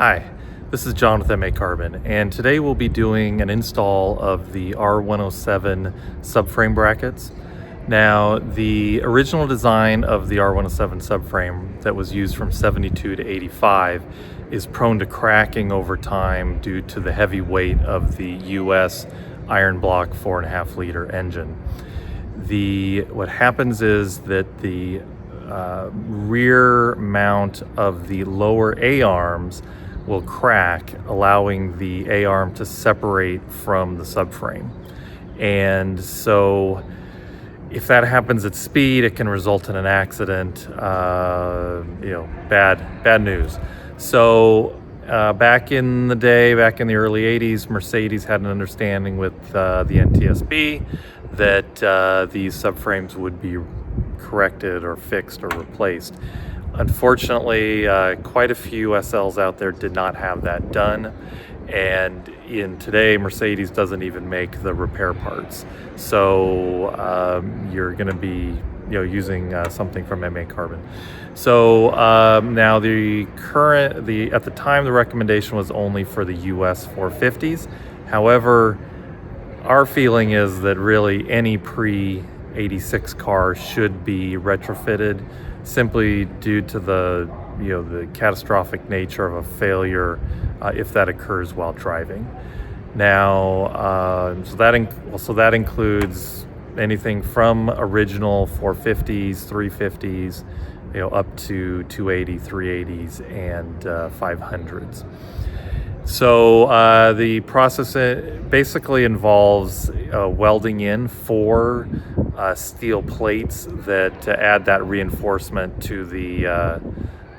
Hi, this is John with MAcarbon, and today we'll be doing an install of the R107 subframe brackets. Now, the original design of the R107 subframe that was used from 72 to 85 is prone to cracking over time due to the heavy weight of the US iron block 4.5 liter engine. What happens is that the rear mount of the lower A-arms will crack, allowing the A-arm to separate from the subframe. And so if that happens at speed, it can result in an accident, bad news. So back in the day, back in the early 80s, Mercedes had an understanding with the NTSB that these subframes would be corrected or fixed or replaced. Unfortunately, quite a few SLs out there did not have that done, and today Mercedes doesn't even make the repair parts. So you're going to be using something from MAcarbon. So now at the time the recommendation was only for the US 450s. However, our feeling is that really any pre-86 car should be retrofitted, simply due to the catastrophic nature of a failure if that occurs while driving. Now, so that includes anything from original 450s, 350s, up to 280, 380s, and 500s. So the process basically involves welding in 4 steel plates that add that reinforcement to the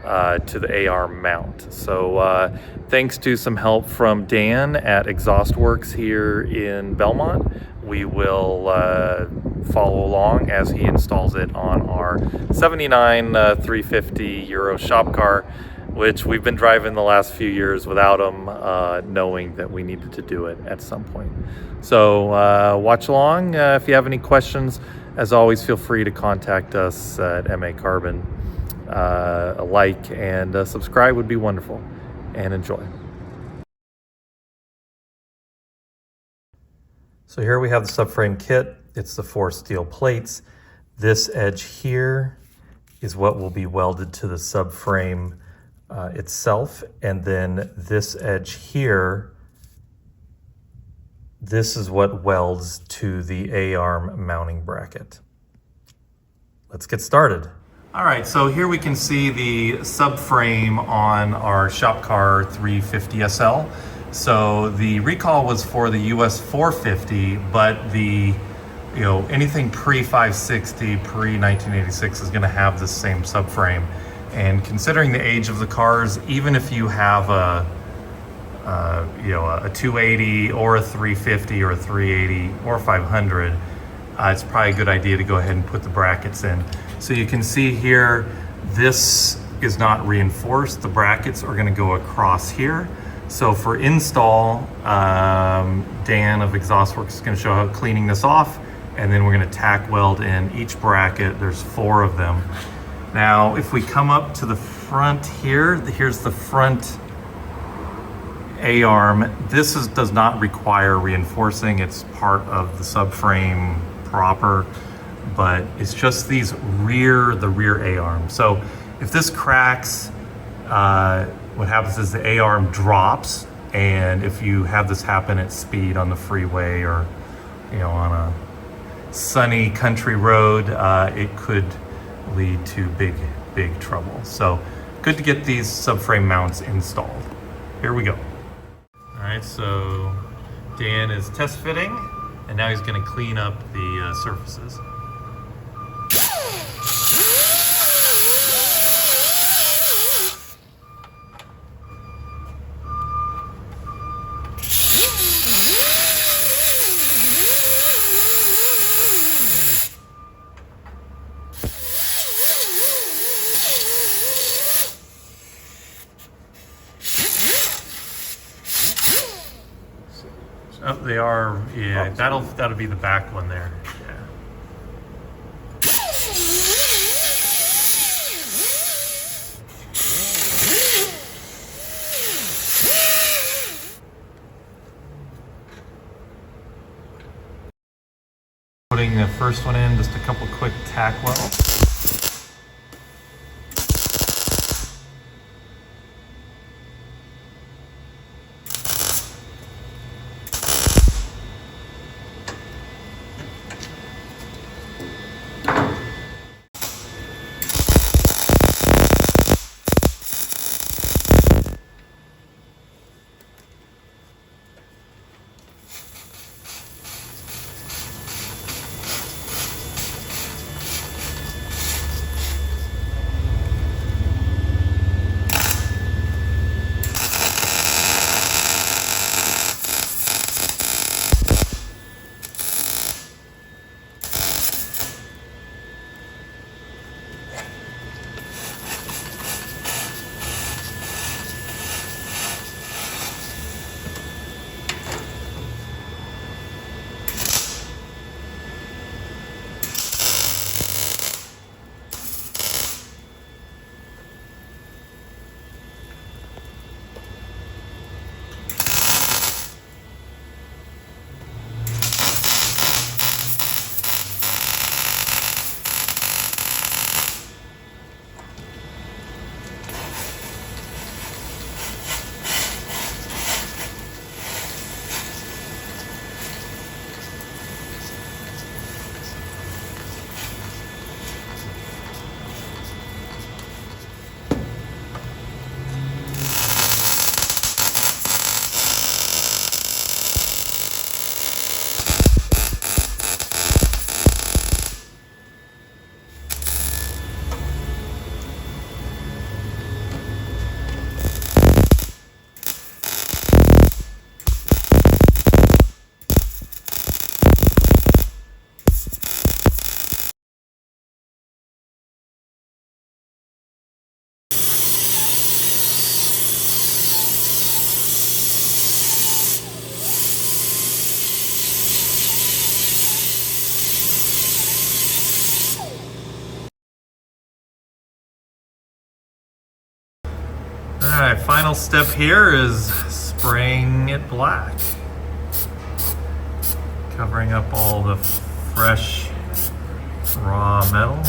A-arm mount. So thanks to some help from Dan at Exhaust Works here in Belmont, we will follow along as he installs it on our 79 350 Euro shop car, which we've been driving the last few years without them, knowing that we needed to do it at some point. So watch along. If you have any questions, as always, feel free to contact us at MAcarbon. A like and subscribe would be wonderful, and enjoy. So here we have the subframe kit. It's the 4 steel plates. This edge here is what will be welded to the subframe itself, and then this edge here, this is what welds to the A-arm mounting bracket. Let's get started. All right, so here we can see the subframe on our shop car 350SL. So the recall was for the US 450, but anything pre-560, pre-1986 is gonna have the same subframe. And considering the age of the cars, even if you have a 280 or a 350 or a 380 or 500, it's probably a good idea to go ahead and put the brackets in. So you can see here, this is not reinforced. The brackets are gonna go across here. So for install, Dan of Exhaust Works is gonna show how cleaning this off, and then we're gonna tack weld in each bracket. There's 4 of them. Now, if we come up to the front here, here's the front A-arm. This does not require reinforcing. It's part of the subframe proper, but it's just the rear A-arm. So if this cracks, what happens is the A-arm drops, and if you have this happen at speed on the freeway or on a sunny country road, it could lead to big trouble. So good to get these subframe mounts installed. Here we go. All right, so Dan is test fitting, and now he's going to clean up the surfaces. Oh, they are, yeah, that'll be the back one there. Yeah. putting the first one in, just a couple quick tack welds. Alright, final step here is spraying it black. Covering up all the fresh raw metal.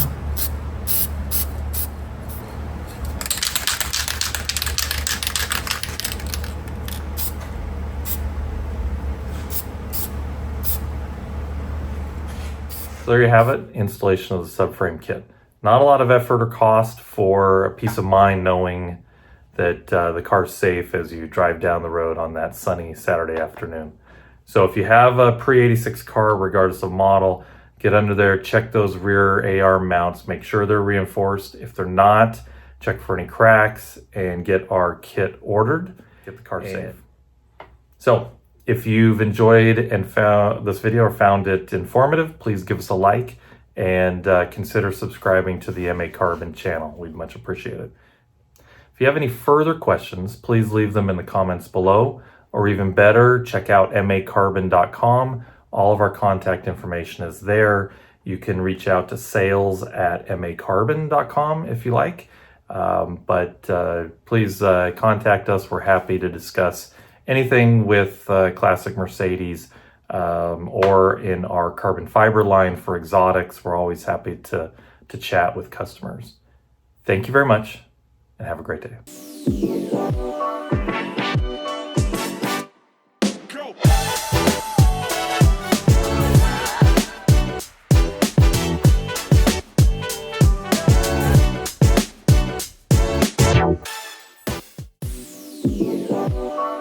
So there you have it, installation of the subframe kit. Not a lot of effort or cost for a peace of mind knowing that the car's safe as you drive down the road on that sunny Saturday afternoon. So if you have a pre-86 car, regardless of model, get under there, check those rear AR mounts, make sure they're reinforced. If they're not, check for any cracks and get our kit ordered, get the car safe. So if you've enjoyed and found this video or found it informative, please give us a like and consider subscribing to the MAcarbon channel. We'd much appreciate it. If you have any further questions, please leave them in the comments below, or even better, check out MAcarbon.com. All of our contact information is there. You can reach out to sales@macarbon.com if you like, but please contact us. We're happy to discuss anything with classic Mercedes or in our carbon fiber line for exotics. We're always happy to chat with customers. Thank you very much, and have a great day. Go.